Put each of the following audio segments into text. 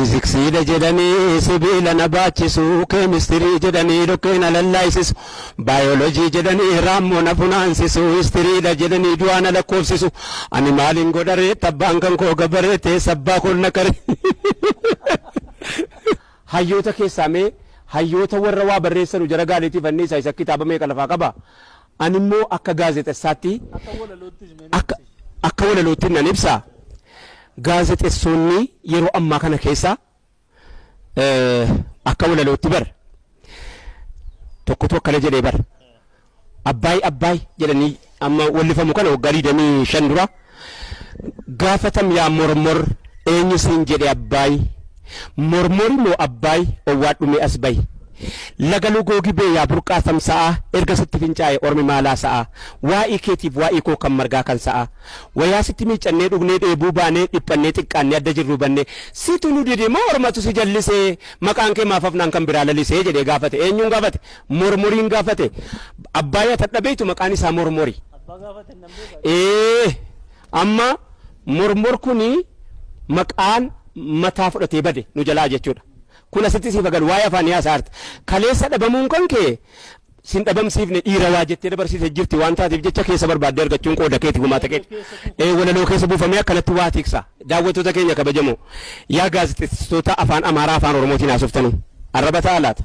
fiiziksiidha jedhanii sibiila na baachisu keemistirii jedhanii dhoqqeena lallaayisisu baayolojii jedhanii raammoo na funaansisu histiriidha jedhanii du'aa na lakkoofsisu ani maaliin godharee tabbaan kan koo gabaree teessa abbaa koo na qaree. Hayyoota keessaa mee hayyoota warra waa barreessanu jara gaaleetiif anniisaa isa kitaaba meeqa lafaa qaba? Ani immoo akka gaazexessaatti akka walalootti nan ibsa. Gaazexeessonni yeroo ammaa kana keessa akka walalootti bar tokkotu akkana jedhee bar abbaay jedhanii amma wallifamu kana waggaa 25 dura gaafatam yaa mormor eenyu siin jedhe abbaay mormori moo abbaay owwaadhume as bayi laga lugoogi bee yaa burqaa samsa'a erga sitti fincaa'e ormi maalaa sa'a waa'ee keetiif waa'ee koo kan margaa kan sa'a wayaa sitti miicannee dhugnee dheebuu baanee dhiphannee xiqqaannee adda jirru bannee situ nu dide moo ormatu si jallisee maqaan kee maaf afnaan kan biraa lalisee jedhee gaafate eenyuun gaafate mormoriin gaafate abbaaya tadhabeetu maqaan isaa mormori amma mormor kuni maqaan mataa fudhatee bade nu jalaa jechuudha. Kun asitti siif agarru waa'ee afaan yaasaarti kaleessa dhabamuun kan kee sin dhabamsiifne dhiira waa jettee dabarsite jirti waan taateef jecha keessa barbaadde argachuun qooda keeti gumaata keeti walaloo keessa buufamee akkanatti waa tiksa daawwattoota keenya kabajamoo yaa gaazexeessitoota afaan amaaraa afaan oromootiin haasoftanu arraba ta'a laata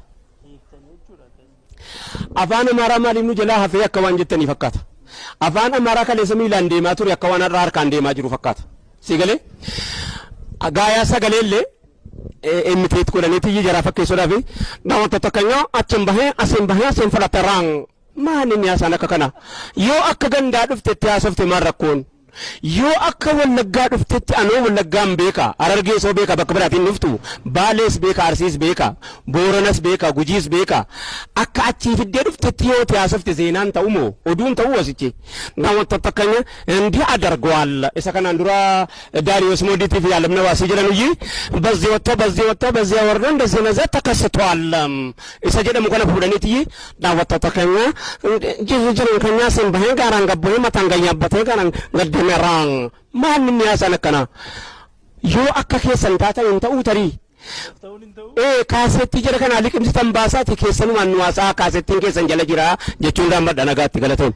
afaan amaaraa maaliif nu jalaa hafee akka waan jettanii fakkaata afaan amaaraa kaleessa miilaan deemaa ture akka waan har'a harkaan deemaa jiru fakkaata si galee gaayaa sagaleellee emiteet godhaniiti jara fakkeessuudhaaf namoota tokkonyaa achiin bahee asiin falatarraan maaliin yaasaan akka kana yoo akka gandaa dhuftetti haasofte maal rakkoon yoo akka wallaggaa dhuftetti anoo wallaggaan beeka Harargeesoo beeka bakka biraatiin dhuftu Baalees beeka Arsiis beeka Booranas beeka Gujiis beeka akka achii fiddee dhuftetti yoo haasofte seenaan ta'u moo oduun ta'u wasichi namoota tokkonya እንዲህ አደርገዋል isa kanaan dura ዳሪዮስ ሞዲቲቭ ያለምነ ዋሲ ጀለኑ ይ በዚህ ወጥቶ በዚህ ወርዶ እንደዚህ ነገር ተከስቷል isa jedhamu kana fuudhaniiti yi namoota tokkonya jiru ከኛ ሲን ባህን ጋራን ገቦይ ማታንገኛበት ጋራን ገደመራን ማንንም ያሰነከና yoo akka keessan taatan hin ta'uu tarii kaasetti jira kana liqimsitan baasaati keessan waan nu waasaa kaasettiin keessan jala jira jechuun dhaan badha nagaatti galatoon.